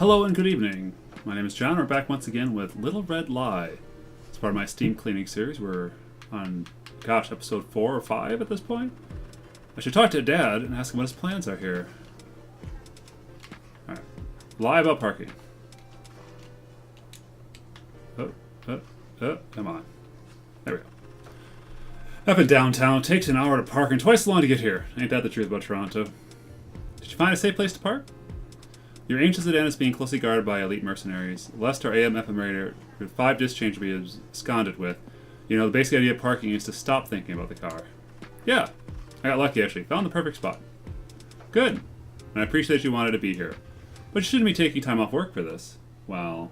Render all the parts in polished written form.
Hello and good evening. My name is John. We're back once again with Little Red Lie. It's part of my Steam cleaning series. We're on, episode 4 or 5 at this point. I should talk to Dad and ask him what his plans are here. Alright. Lie about parking. Come on. There we go. Up in downtown, it takes an hour to park and twice as long to get here. Ain't that the truth about Toronto? Did you find a safe place to park? Your ancient sedan is being closely guarded by elite mercenaries. Lest our AM/FM radio with 5 disc change be absconded with. You know, the basic idea of parking is to stop thinking about the car. Yeah, I got lucky actually. Found the perfect spot. Good. And I appreciate you wanted to be here. But you shouldn't be taking time off work for this. Well,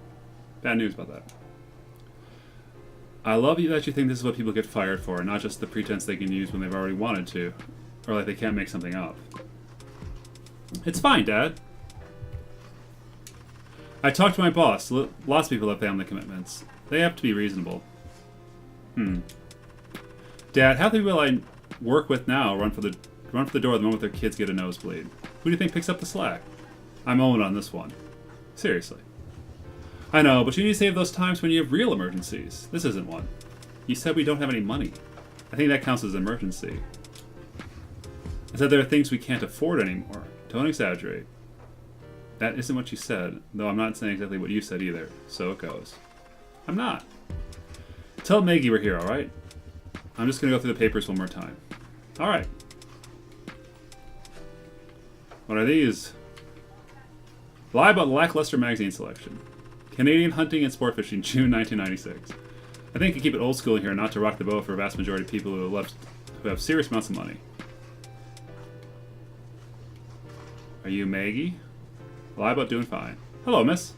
bad news about that. I love you that you think this is what people get fired for, not just the pretense they can use when they've already wanted to. Or like they can't make something up. It's fine, Dad. I talked to my boss. Lots of people have family commitments. They have to be reasonable. Dad, how many will I work with now run for the door the moment their kids get a nosebleed? Who do you think picks up the slack? I'm owing on this one. Seriously. I know, but you need to save those times when you have real emergencies. This isn't one. You said we don't have any money. I think that counts as an emergency. I said there are things we can't afford anymore. Don't exaggerate. That isn't what you said, though I'm not saying exactly what you said either. So it goes. I'm not. Tell Maggie we're here, alright? I'm just gonna go through the papers one more time. Alright. What are these? Lie about lackluster magazine selection. Canadian Hunting and Sport Fishing, June 1996. I think you keep it old school here not to rock the boat for a vast majority of people who have serious amounts of money. Are you Maggie? Lie about doing fine. Hello, miss.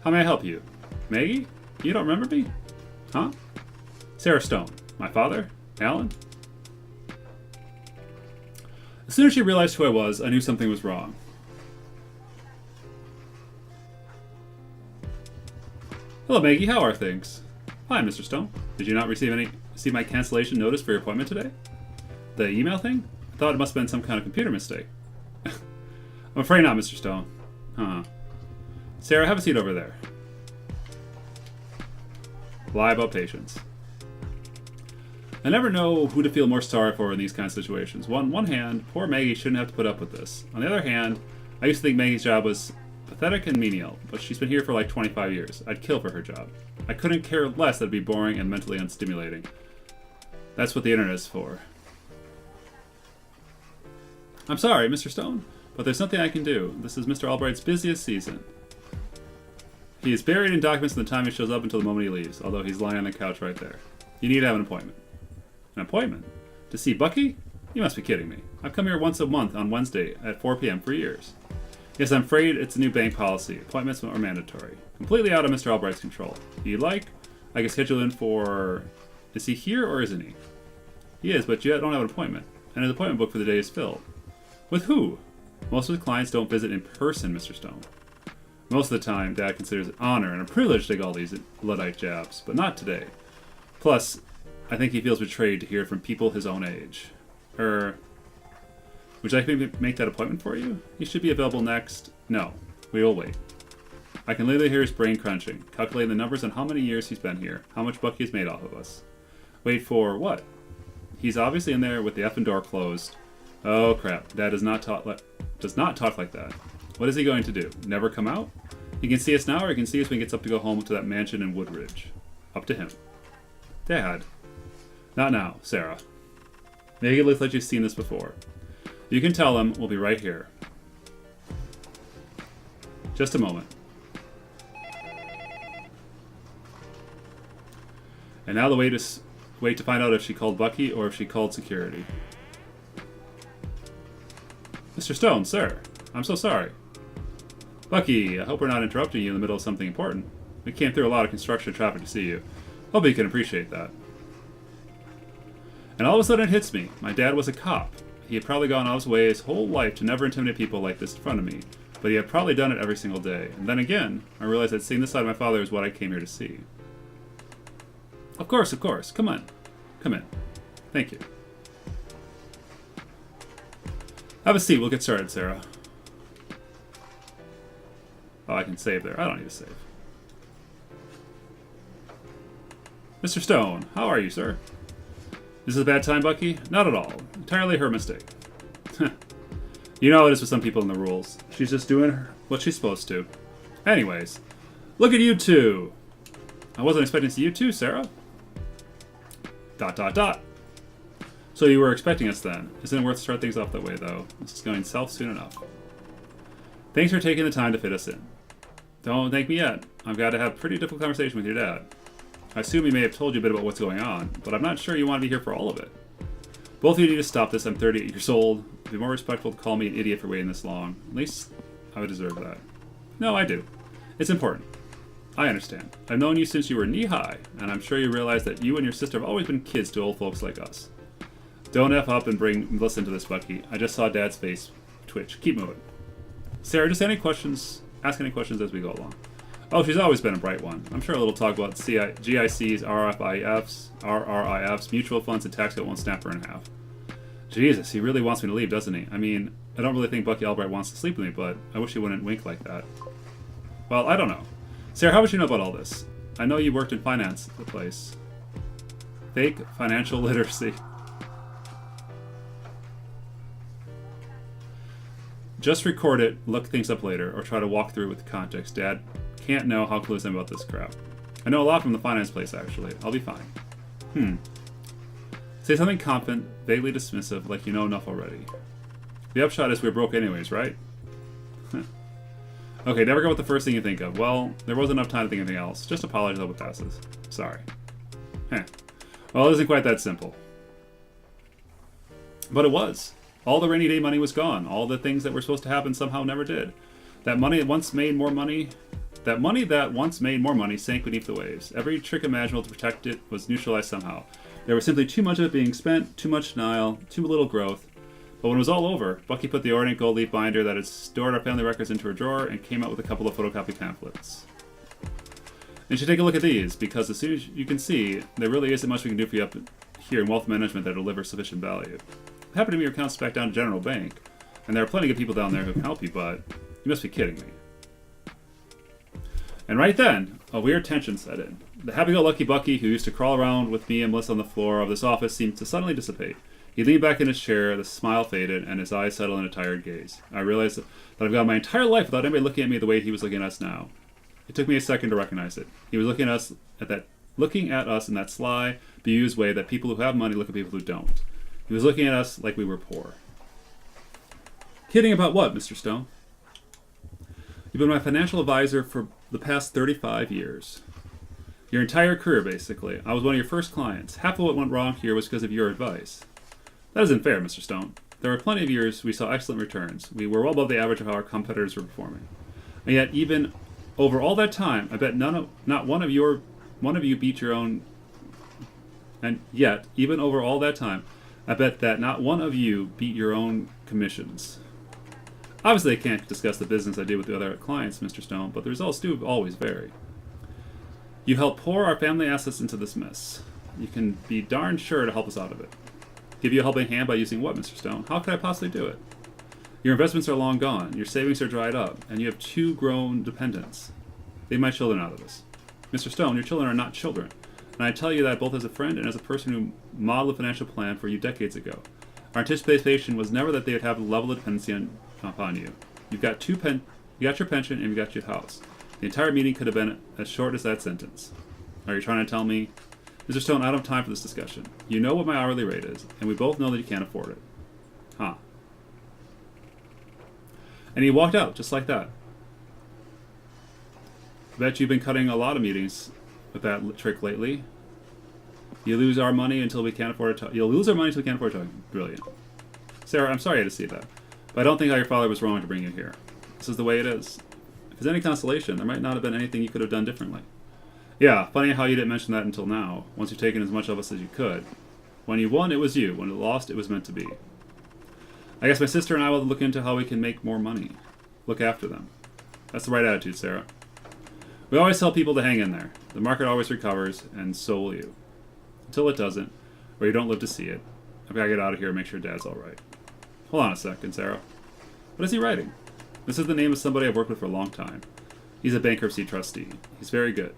How may I help you? Maggie? You don't remember me? Huh? Sarah Stone. My father? Alan? As soon as she realized who I was, I knew something was wrong. Hello, Maggie. How are things? Fine, Mr. Stone. Did you not receive my cancellation notice for your appointment today? The email thing? I thought it must have been some kind of computer mistake. I'm afraid not, Mr. Stone. Huh. Sarah, have a seat over there. Lie about patience. I never know who to feel more sorry for in these kinds of situations. On one hand, poor Maggie shouldn't have to put up with this. On the other hand, I used to think Maggie's job was pathetic and menial, but she's been here for like 25 years. I'd kill for her job. I couldn't care less that it'd be boring and mentally unstimulating. That's what the internet is for. I'm sorry, Mr. Stone, but there's nothing I can do. This is Mr. Albright's busiest season. He is buried in documents from the time he shows up until the moment he leaves, although he's lying on the couch right there. You need to have an appointment. An appointment? To see Bucky? You must be kidding me. I've come here once a month on Wednesday at 4 p.m. for years. Yes, I'm afraid it's a new bank policy. Appointments are mandatory. Completely out of Mr. Albright's control. If you'd like, I can schedule in for... Is he here or isn't he? He is, but you don't have an appointment. And his appointment book for the day is filled. With who? Most of his clients don't visit in person, Mr. Stone. Most of the time, Dad considers it an honor and a privilege to take all these Luddite jabs, but not today. Plus, I think he feels betrayed to hear from people his own age. Would you like me to make that appointment for you? He should be available next... No, we will wait. I can literally hear his brain crunching, calculating the numbers on how many years he's been here, how much Bucky has made off of us. Wait for what? He's obviously in there with the effing door closed. Oh crap, Dad does not talk like that. What is he going to do? Never come out? He can see us now, or he can see us when he gets up to go home to that mansion in Woodridge. Up to him. Dad. Not now, Sarah. Maggie looks like you've seen this before. You can tell him we'll be right here. Just a moment. And now the wait to find out if she called Bucky or if she called security. Mr. Stone, sir. I'm so sorry. Bucky, I hope we're not interrupting you in the middle of something important. We came through a lot of construction traffic to see you. Hope you can appreciate that. And all of a sudden it hits me. My dad was a cop. He had probably gone out of his way his whole life to never intimidate people like this in front of me, but he had probably done it every single day. And then again, I realized that seeing this side of my father is what I came here to see. Of course, of course. Come on. Come in. Thank you. Have a seat. We'll get started, Sarah. Oh, I can save there. I don't need to save. Mr. Stone, how are you, sir? Is this a bad time, Bucky? Not at all. Entirely her mistake. You know how it is with some people in the rules. She's just doing what she's supposed to. Anyways, look at you two. I wasn't expecting to see you too, Sarah. ... So you were expecting us then. Isn't it worth to start things off that way, though? This is going south soon enough. Thanks for taking the time to fit us in. Don't thank me yet. I've got to have a pretty difficult conversation with your dad. I assume he may have told you a bit about what's going on, but I'm not sure you want to be here for all of it. Both of you need to stop this. I'm 38 years old. It'd be more respectful to call me an idiot for waiting this long. At least I would deserve that. No, I do. It's important. I understand. I've known you since you were knee-high, and I'm sure you realize that you and your sister have always been kids to old folks like us. Don't F up and listen to this, Bucky. I just saw Dad's face twitch. Keep moving. Sarah, just any questions? Ask any questions as we go along. Oh, she's always been a bright one. I'm sure a little talk about GICs, RRIFs, mutual funds, and tax code won't snap her in half. Jesus, he really wants me to leave, doesn't he? I mean, I don't really think Bucky Albright wants to sleep with me, but I wish he wouldn't wink like that. Well, I don't know. Sarah, how would you know about all this? I know you worked in finance at the place. Fake financial literacy. Just record it, look things up later, or try to walk through it with context. Dad can't know how clueless I am about this crap. I know a lot from the finance place, actually. I'll be fine. Say something confident, vaguely dismissive, like you know enough already. The upshot is we're broke anyways, right? Okay, never go with the first thing you think of. Well, there wasn't enough time to think of anything else. Just apologize, hope it passes. Sorry. Well, it isn't quite that simple. But it was. All the rainy day money was gone. All the things that were supposed to happen somehow never did. That money that once made more money sank beneath the waves. Every trick imaginable to protect it was neutralized somehow. There was simply too much of it being spent, too much denial, too little growth. But when it was all over, Bucky put the ornate gold leaf binder that had stored our family records into her drawer and came out with a couple of photocopy pamphlets. And you should take a look at these, because as soon as you can see, there really isn't much we can do for you up here in wealth management that delivers sufficient value. It happened to me your account's back down to General Bank, and there are plenty of people down there who can help you, but you must be kidding me. And right then, a weird tension set in. The happy-go-lucky Bucky, who used to crawl around with me and Melissa on the floor of this office, seemed to suddenly dissipate. He leaned back in his chair, the smile faded, and his eyes settled in a tired gaze. I realized that I've gone my entire life without anybody looking at me the way he was looking at us now. It took me a second to recognize it. He was looking at us in that sly, bemused way that people who have money look at people who don't. He was looking at us like we were poor. Kidding about what, Mr. Stone? You've been my financial advisor for the past 35 years. Your entire career, basically. I was one of your first clients. Half of what went wrong here was because of your advice. That isn't fair, Mr. Stone. There were plenty of years we saw excellent returns. We were well above the average of how our competitors were performing. And yet, even over all that time, I bet not one of you beat your own. And yet, even over all that time, I bet that not one of you beat your own commissions. Obviously, I can't discuss the business I did with the other clients, Mr. Stone, but the results do always vary. You helped pour our family assets into this mess. You can be darn sure to help us out of it. Give you a helping hand by using what, Mr. Stone? How could I possibly do it? Your investments are long gone, your savings are dried up, and you have 2 grown dependents. Leave my children out of this. Mr. Stone, your children are not children, and I tell you that both as a friend and as a person who modeled a financial plan for you decades ago. Our anticipation was never that they would have a level of dependency upon you. You got your pension and you got your house. The entire meeting could have been as short as that sentence. Are you trying to tell me? Mr. Stone, I don't have time for this discussion. You know what my hourly rate is, and we both know that you can't afford it. Huh. And he walked out, just like that. I bet you've been cutting a lot of meetings with that trick lately. You lose our money until we can't afford it. You'll lose our money until we can't afford it. Brilliant. Sarah, I'm sorry you had to see that, but I don't think your father was wrong to bring you here. This is the way it is. If there's any consolation, there might not have been anything you could have done differently. Yeah, funny how you didn't mention that until now, once you've taken as much of us as you could. When you won, it was you. When you lost, it was meant to be. I guess my sister and I will look into how we can make more money. Look after them. That's the right attitude, Sarah. We always tell people to hang in there. The market always recovers, and so will you. Until it doesn't, or you don't live to see it. I've got to get out of here and make sure Dad's alright. Hold on a second, Sarah. What is he writing? This is the name of somebody I've worked with for a long time. He's a bankruptcy trustee. He's very good.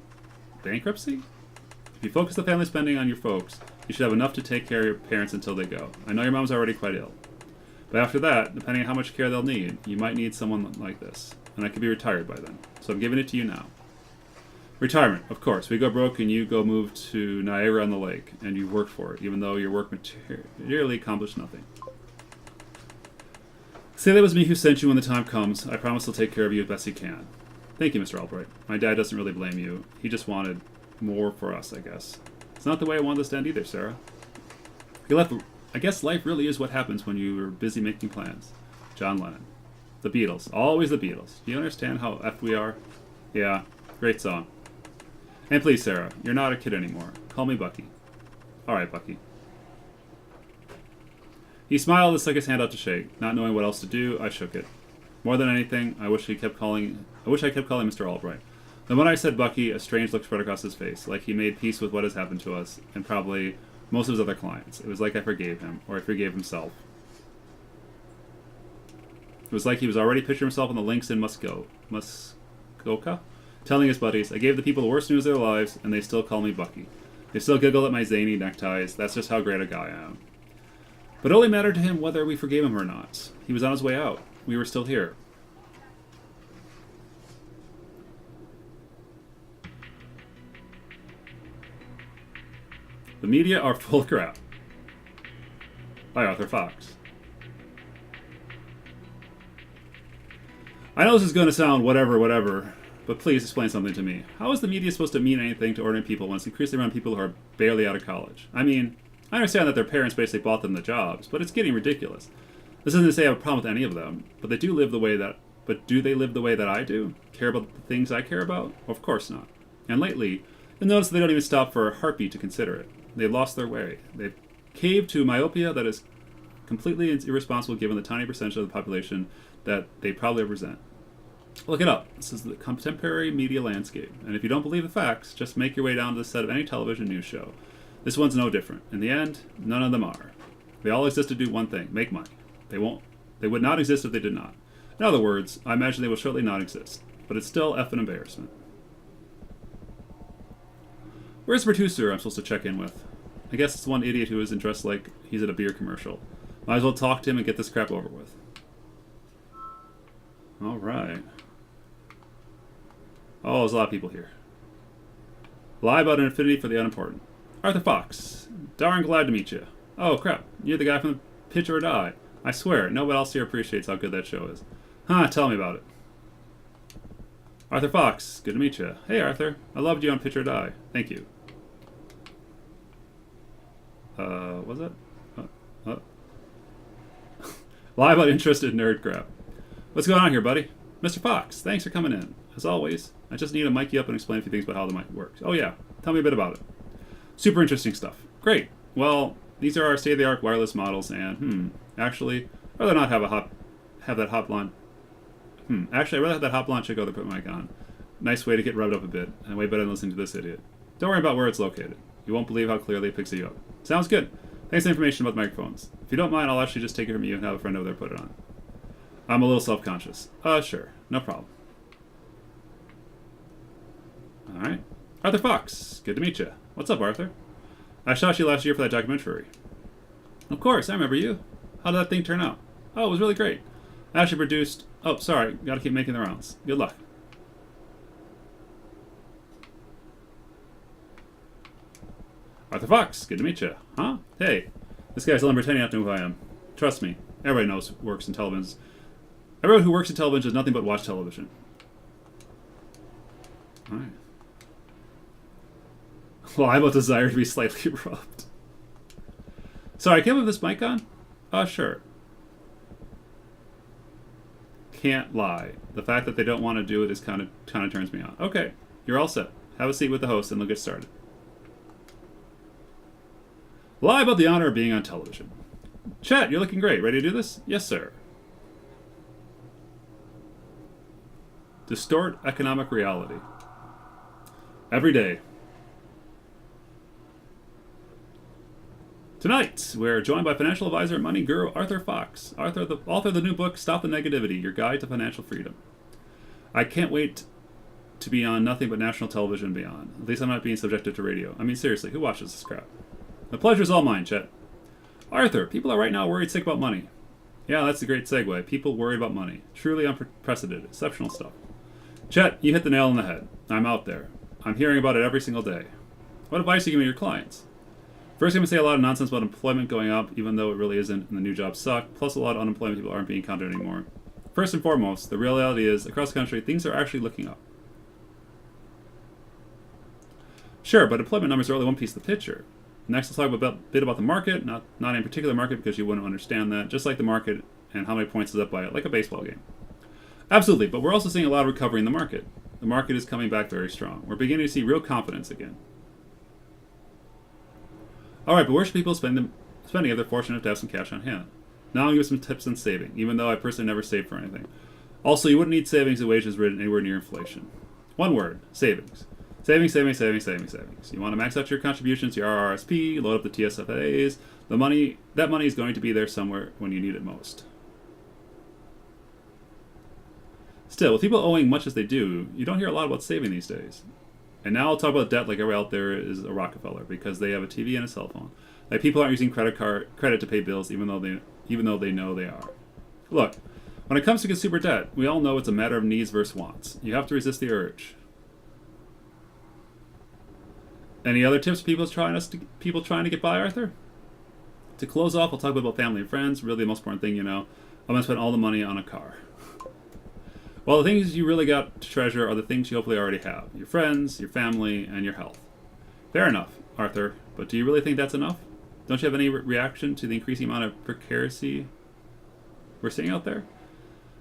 Bankruptcy? If you focus the family spending on your folks, you should have enough to take care of your parents until they go. I know your mom's already quite ill. But after that, depending on how much care they'll need, you might need someone like this. And I could be retired by then. So I'm giving it to you now. Retirement, of course. We go broke and you go move to Niagara-on-the-Lake. And you worked for it, even though your work materially accomplished nothing. Say that was me who sent you when the time comes. I promise I'll take care of you as best he can. Thank you, Mr. Albright. My dad doesn't really blame you. He just wanted more for us, I guess. It's not the way I wanted this to end either, Sarah. He left. I guess life really is what happens when you are busy making plans. John Lennon. The Beatles. Always the Beatles. Do you understand how effed we are? Yeah. Great song. And please, Sarah, you're not a kid anymore. Call me Bucky. Alright, Bucky. He smiled and stuck his hand out to shake. Not knowing what else to do, I shook it. More than anything, I wish I kept calling Mr. Albright. Then when I said Bucky, a strange look spread across his face, like he made peace with what has happened to us, and probably most of his other clients. It was like I forgave him, or he forgave himself. It was like he was already picturing himself on the links in Muskoka, telling his buddies, I gave the people the worst news of their lives, and they still call me Bucky. They still giggle at my zany neckties. That's just how great a guy I am. But it only mattered to him whether we forgave him or not. He was on his way out. We were still here. The media are full of crap. By Arthur Fox. I know this is going to sound whatever, but please explain something to me. How is the media supposed to mean anything to ordinary people when it's increasingly around people who are barely out of college? I mean, I understand that their parents basically bought them the jobs, but it's getting ridiculous. This isn't to say I have a problem with any of them, but they do live the way that. But do they live the way that I do? Care about the things I care about? Of course not. And lately, you'll notice they don't even stop for a heartbeat to consider it. They've lost their way. They've caved to myopia that is completely irresponsible given the tiny percentage of the population that they probably represent. Look it up. This is the contemporary media landscape. And if you don't believe the facts, just make your way down to the set of any television news show. This one's no different. In the end, none of them are. They all exist to do one thing, make money. They would not exist if they did not. In other words, I imagine they will shortly not exist. But it's still effing embarrassment. Where's the producer I'm supposed to check in with? I guess it's one idiot who isn't dressed like he's at a beer commercial. Might as well talk to him and get this crap over with. Alright. Oh, there's a lot of people here. Lie about an affinity for the unimportant. Arthur Fox. Darn glad to meet you. Oh, crap. You're the guy from the Picture or Die. I swear, nobody else here appreciates how good that show is. Huh, tell me about it. Arthur Fox. Good to meet you. Hey, Arthur. I loved you on Picture or Die. Thank you. Was that? Lie about interested nerd crap. What's going on here, buddy? Mr. Fox, thanks for coming in. As always, I just need to mic you up and explain a few things about how the mic works. Oh yeah, tell me a bit about it. Super interesting stuff. Great. Well, these are our state-of-the-art wireless models, and actually, I'd rather not have that hot blonde. Actually, I'd rather have that hot blonde chick go to put my mic on. Nice way to get rubbed up a bit, and way better than listening to this idiot. Don't worry about where it's located. You won't believe how clearly it picks you up. Sounds good. Thanks for the information about the microphones. If you don't mind, I'll actually just take it from you and have a friend over there put it on. I'm a little self-conscious. Sure. No problem. Alright. Arthur Fox. Good to meet you. What's up, Arthur? I shot you last year for that documentary. Of course, I remember you. How did that thing turn out? Oh, it was really great. I actually produced... Oh, sorry. Gotta keep making the rounds. Good luck. Arthur Fox. Good to meet you. Huh? Hey. This guy's only pretending not to know who I am. Trust me. Everybody knows who works in television. Everyone who works in television does nothing but watch television. Alright. Well, I have a desire to be slightly rubbed. Sorry, can I have this mic on? Sure. Can't lie. The fact that they don't want to do it is kind of turns me on. Okay, you're all set. Have a seat with the host and they'll get started. Lie about the honor of being on television. Chat, you're looking great. Ready to do this? Yes, sir. Distort economic reality. Every day. Tonight, we're joined by financial advisor and money guru Arthur Fox, author of the new book, Stop the Negativity, Your Guide to Financial Freedom. I can't wait to be on nothing but national television and beyond. At least I'm not being subjected to radio. I mean, seriously, who watches this crap? The pleasure's all mine, Chet. Arthur, people are right now worried sick about money. Yeah, that's a great segue. People worried about money. Truly unprecedented. Exceptional stuff. Chet, you hit the nail on the head. I'm out there. I'm hearing about it every single day. What advice do you give your clients? First, I'm going to say a lot of nonsense about employment going up, even though it really isn't, and the new jobs suck, plus a lot of unemployment people aren't being counted anymore. First and foremost, the reality is, across the country, things are actually looking up. Sure, but employment numbers are only one piece of the picture. Next, let's talk a bit about the market, not any particular market because you wouldn't understand that, just like the market and how many points is up by it, like a baseball game. Absolutely, but we're also seeing a lot of recovery in the market. The market is coming back very strong. We're beginning to see real confidence again. Alright, but where should people spending if they're fortunate to have some cash on hand? Now I'll give you some tips on saving, even though I personally never saved for anything. Also, you wouldn't need savings if wages were anywhere near inflation. One word, savings. Savings. You want to max out your contributions, your RRSP, load up the TSFAs. That money is going to be there somewhere when you need it most. Still, with people owing much as they do, you don't hear a lot about saving these days. And now I'll talk about debt like everyone out there is a Rockefeller because they have a TV and a cell phone. Like people aren't using credit to pay bills even though they know they are. Look, when it comes to consumer debt, we all know it's a matter of needs versus wants. You have to resist the urge. Any other tips for people trying to get by, Arthur? To close off, I'll talk about family and friends. Really the most important thing, I'm going to spend all the money on a car. Well, the things you really got to treasure are the things you hopefully already have. Your friends, your family, and your health. Fair enough, Arthur, but do you really think that's enough? Don't you have any reaction to the increasing amount of precarity we're seeing out there?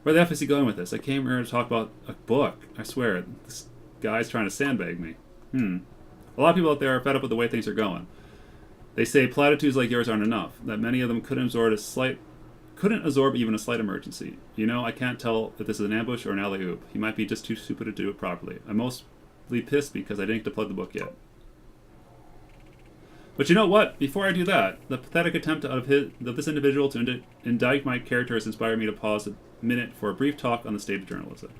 Where the F is he going with this? I came here to talk about a book. I swear, this guy's trying to sandbag me. A lot of people out there are fed up with the way things are going. They say platitudes like yours aren't enough, that many of them couldn't absorb even a slight emergency. I can't tell if this is an ambush or an alley-oop. He might be just too stupid to do it properly. I'm mostly pissed because I didn't get to plug the book yet. But you know what? Before I do that, the pathetic attempt of this individual to indict my character has inspired me to pause a minute for a brief talk on the state of journalism.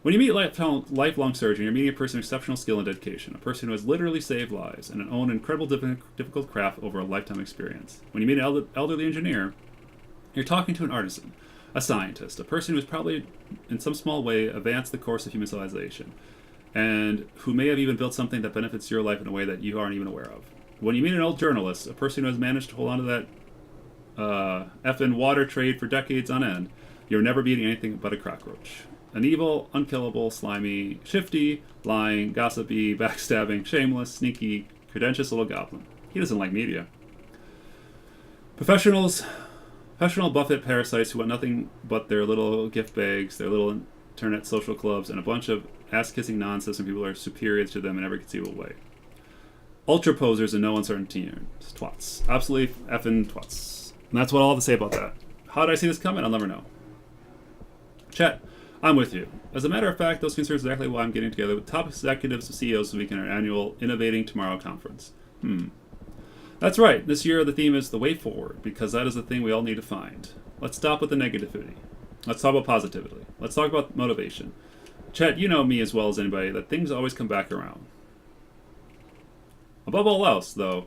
When you meet a lifelong surgeon, you're meeting a person of exceptional skill and dedication, a person who has literally saved lives and owned an incredible difficult craft over a lifetime experience. When you meet an elderly engineer, you're talking to an artisan, a scientist, a person who has probably, in some small way, advanced the course of human civilization, and who may have even built something that benefits your life in a way that you aren't even aware of. When you meet an old journalist, a person who has managed to hold on to that effing water trade for decades on end, you're never beating anything but a cockroach. An evil, unkillable, slimy, shifty, lying, gossipy, backstabbing, shameless, sneaky, credentious little goblin. He doesn't like media. Professional Buffett parasites who want nothing but their little gift bags, their little internet social clubs, and a bunch of ass-kissing non-system people who are superior to them in every conceivable way. Ultra posers and no uncertainty. Twats. Absolutely effing twats. And that's what I'll have to say about that. How did I see this coming? I'll never know. Chet, I'm with you. As a matter of fact, those concerns are exactly why I'm getting together with top executives and CEOs this week in our annual Innovating Tomorrow conference. That's right. This year the theme is the way forward, because that is the thing we all need to find. Let's stop with the negativity. Let's talk about positivity. Let's talk about motivation. Chet, you know me as well as anybody that things always come back around. Above all else, though,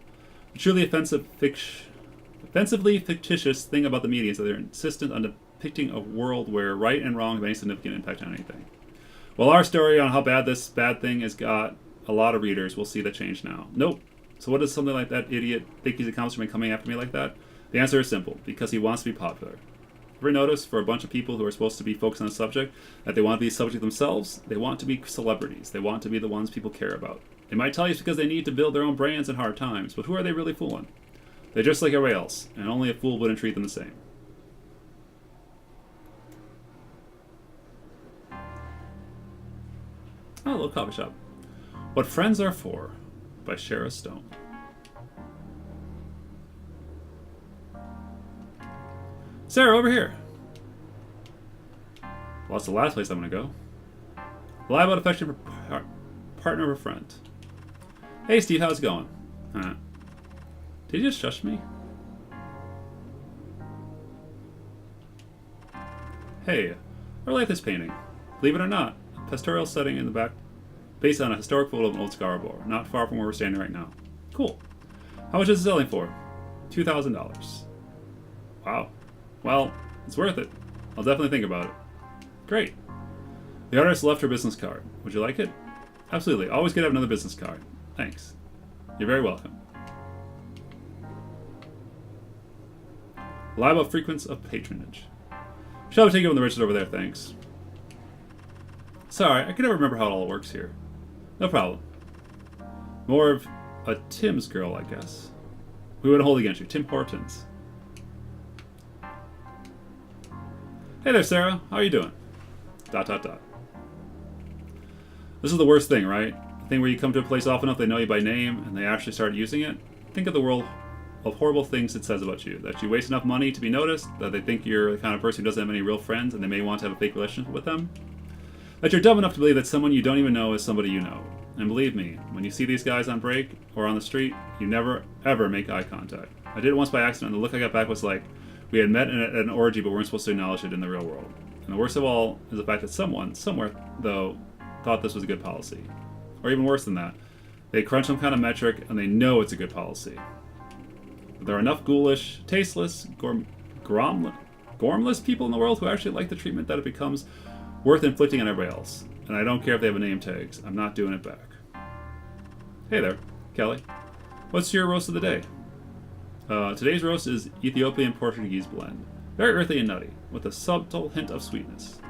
the truly offensively fictitious thing about the media is that they're insistent on depicting a world where right and wrong have any significant impact on anything. Well, our story on how bad this bad thing has got a lot of readers, we'll see that change now. Nope. So what does something like that idiot think he's accomplished by coming after me like that? The answer is simple, because he wants to be popular. Ever notice for a bunch of people who are supposed to be focused on a subject that they want to be a subject themselves? They want to be celebrities. They want to be the ones people care about. They might tell you it's because they need to build their own brands in hard times, but who are they really fooling? They're just like everybody else, and only a fool wouldn't treat them the same. Oh, a little coffee shop. What Friends Are For by Shara Stone. Sarah, over here. Well, that's the last place I'm going to go. Lie about affection for partner or friend. Hey, Steve, how's it going? Did you just shush me? Hey, I like this painting. Believe it or not, a pastoral setting in the based on a historic photo of an old Scarborough, not far from where we're standing right now. Cool. How much is it selling for? $2,000. Wow. Well, it's worth it. I'll definitely think about it. Great. The artist left her business card. Would you like it? Absolutely. Always good to have another business card. Thanks. You're very welcome. Lie about frequency of patronage. Shall we take it when the riches over there, thanks. Sorry, I can never remember how it all works here. No problem. More of a Tim's girl, I guess. We wouldn't hold against you. Tim Hortons. Hey there, Sarah. How are you doing? ... This is the worst thing, right? The thing where you come to a place often enough they know you by name and they actually start using it. Think of the world of horrible things it says about you. That you waste enough money to be noticed, that they think you're the kind of person who doesn't have any real friends and they may want to have a fake relationship with them. That you're dumb enough to believe that someone you don't even know is somebody you know. And believe me, when you see these guys on break or on the street, you never, ever make eye contact. I did it once by accident and the look I got back was like, we had met at an orgy but weren't supposed to acknowledge it in the real world. And the worst of all is the fact that someone, somewhere, though, thought this was a good policy. Or even worse than that, they crunch some kind of metric and they know it's a good policy. But there are enough ghoulish, tasteless, gormless people in the world who actually like the treatment that it becomes worth inflicting on everybody else. And I don't care if they have a name tags. I'm not doing it back. Hey there, Kelly. What's your roast of the day? Today's roast is Ethiopian Portuguese blend. Very earthy and nutty, with a subtle hint of sweetness.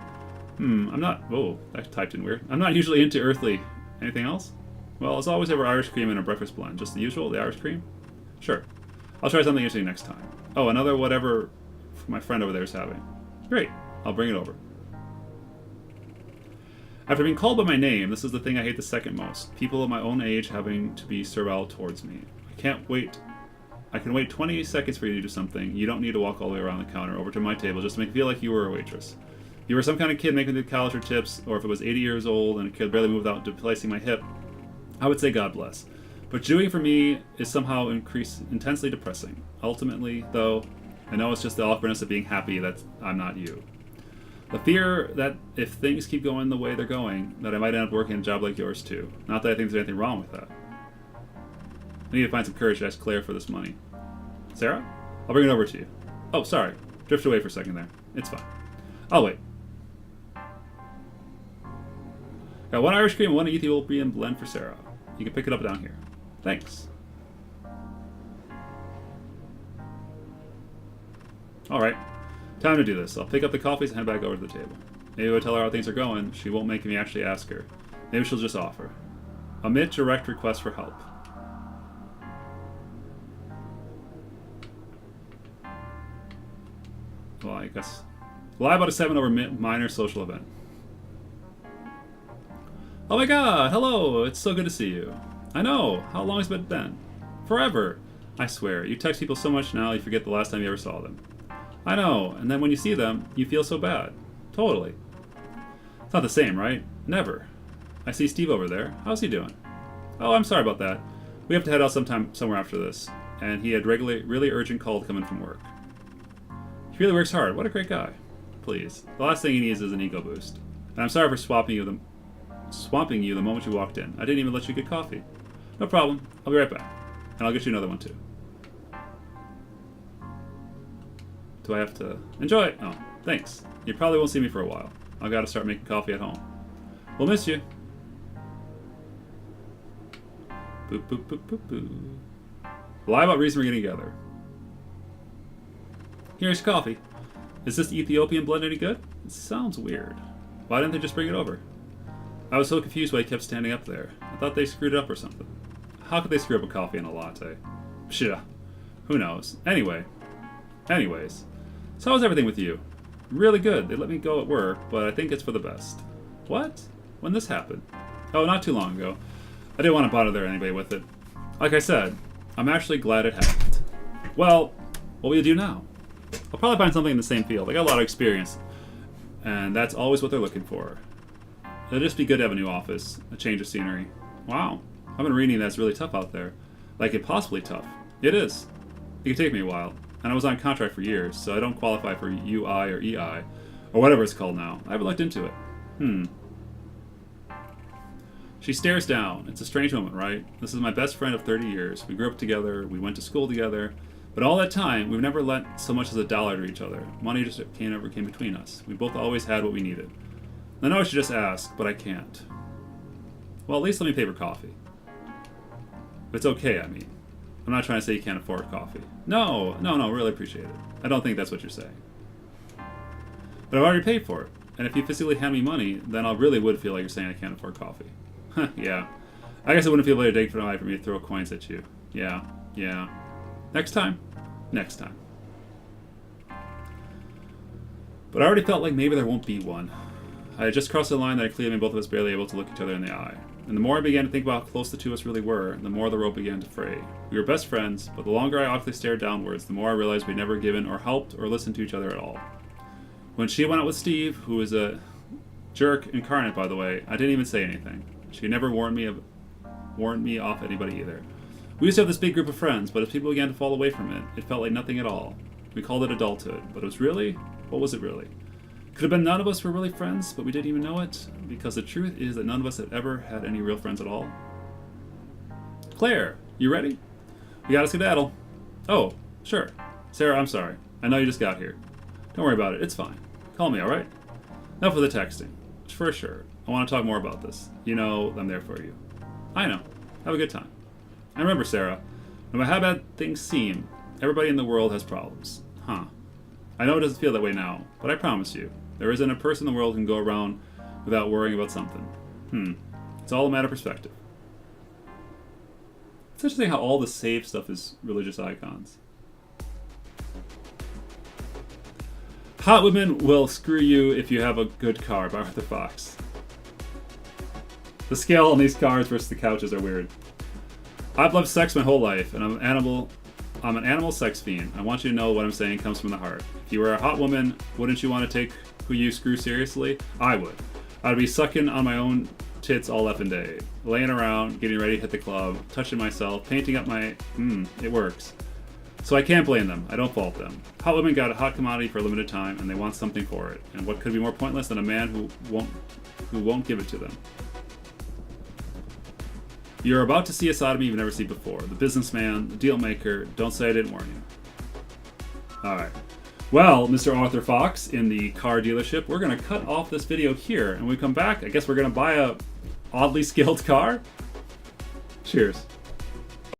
I'm not... Whoa, that typed in weird. I'm not usually into earthly. Anything else? Well, as always, ever Irish cream in a breakfast blend. Just the usual, the Irish cream? Sure. I'll try something interesting next time. Oh, another whatever my friend over there is having. Great. I'll bring it over. After being called by my name, this is the thing I hate the second most. People of my own age having to be servile towards me. I can't wait. I can wait 20 seconds for you to do something. You don't need to walk all the way around the counter over to my table just to make me feel like you were a waitress. If you were some kind of kid making the college or tips, or if it was 80 years old and could barely move without displacing my hip, I would say God bless. But doing for me is somehow intensely depressing. Ultimately, though, I know it's just the awkwardness of being happy that I'm not you. The fear that if things keep going the way they're going, that I might end up working a job like yours too. Not that I think there's anything wrong with that. I need to find some courage to ask Claire for this money. Sarah? I'll bring it over to you. Oh, sorry. Drifted away for a second there. It's fine. I'll wait. Got one Irish cream and one Ethiopian blend for Sarah. You can pick it up down here. Thanks. Alright. Time to do this. I'll pick up the coffees and head back over to the table. Maybe if I tell her how things are going, she won't make me actually ask her. Maybe she'll just offer. Omit direct request for help. Well, I guess. Lie about a 7 over minor social event. Oh my god, hello, it's so good to see you. I know, how long has it been? Forever. I swear, you text people so much now you forget the last time you ever saw them. I know, and then when you see them, you feel so bad. Totally. It's not the same, right? Never. I see Steve over there. How's he doing? Oh, I'm sorry about that. We have to head out somewhere after this, and he had really urgent call to come in from work. He really works hard. What a great guy. Please. The last thing he needs is an ego boost. And I'm sorry for swamping you the moment you walked in. I didn't even let you get coffee. No problem. I'll be right back. And I'll get you another one too. Do I have to... Enjoy it! Oh, thanks. You probably won't see me for a while. I've got to start making coffee at home. We'll miss you. Boop, boop, boop, boop, boop. Lie about reason we're getting together. Here's coffee. Is this Ethiopian blend any good? It sounds weird. Why didn't they just bring it over? I was so confused why he kept standing up there. I thought they screwed it up or something. How could they screw up a coffee and a latte? Pshh. Who knows? Anyways. So how's everything with you? Really good. They let me go at work, but I think it's for the best. What? When this happened? Oh, not too long ago. I didn't want to bother anybody with it. Like I said, I'm actually glad it happened. Well, what will you do now? I'll probably find something in the same field. I got a lot of experience, and that's always what they're looking for. It'll just be good to have a new office, a change of scenery. Wow, I've been reading that it's really tough out there. Like impossibly tough. It is. It can take me a while, and I was on contract for years, so I don't qualify for UI or EI, or whatever it's called now. I haven't looked into it. She stares down. It's a strange moment, right? This is my best friend of 30 years. We grew up together, we went to school together, but all that time, we've never lent so much as a dollar to each other. Money just never came between us. We both always had what we needed. I know I should just ask, but I can't. Well, at least let me pay for coffee. It's okay, I mean. I'm not trying to say you can't afford coffee. No, really appreciate it. I don't think that's what you're saying. But I've already paid for it, and if you physically hand me money, then I really would feel like you're saying I can't afford coffee. Yeah. I guess it wouldn't feel very dignified for me to throw coins at you. Yeah. Next time. But I already felt like maybe there won't be one. I had just crossed the line that had clearly made both of us barely able to look each other in the eye. And the more I began to think about how close the two of us really were, the more the rope began to fray. We were best friends, but the longer I awkwardly stared downwards, the more I realized we'd never given or helped or listened to each other at all. When she went out with Steve, who was a jerk incarnate, by the way, I didn't even say anything. She never warned me off anybody either. We used to have this big group of friends, but as people began to fall away from it, it felt like nothing at all. We called it adulthood, but what was it really? Could have been none of us were really friends, but we didn't even know it, because the truth is that none of us had ever had any real friends at all. Claire, you ready? We gotta skedaddle. Oh, sure. Sarah, I'm sorry. I know you just got here. Don't worry about it, it's fine. Call me, alright? Enough with the texting. For sure. I want to talk more about this. You know, I'm there for you. I know. Have a good time. And remember, Sarah, no matter how bad things seem, everybody in the world has problems. Huh. I know it doesn't feel that way now, but I promise you, there isn't a person in the world who can go around without worrying about something. It's all a matter of perspective. It's interesting how all the save stuff is religious icons. Hot Women Will Screw You If You Have a Good Car by Arthur Fox. The scale on these cars versus the couches are weird. I've loved sex my whole life, and I'm an animal sex fiend. I want you to know what I'm saying comes from the heart. If you were a hot woman, wouldn't you want to take who you screw seriously? I would. I'd be sucking on my own tits all effing day, laying around, getting ready to hit the club, touching myself, painting up my... it works. So I can't blame them. I don't fault them. Hot women got a hot commodity for a limited time, and they want something for it. And what could be more pointless than a man who won't give it to them? You're about to see a side of me you've never seen before. The businessman, the deal maker. Don't say I didn't warn you. Alright. Well, Mr. Arthur Fox in the car dealership, we're going to cut off this video here. And when we come back, I guess we're going to buy a oddly scaled car. Cheers.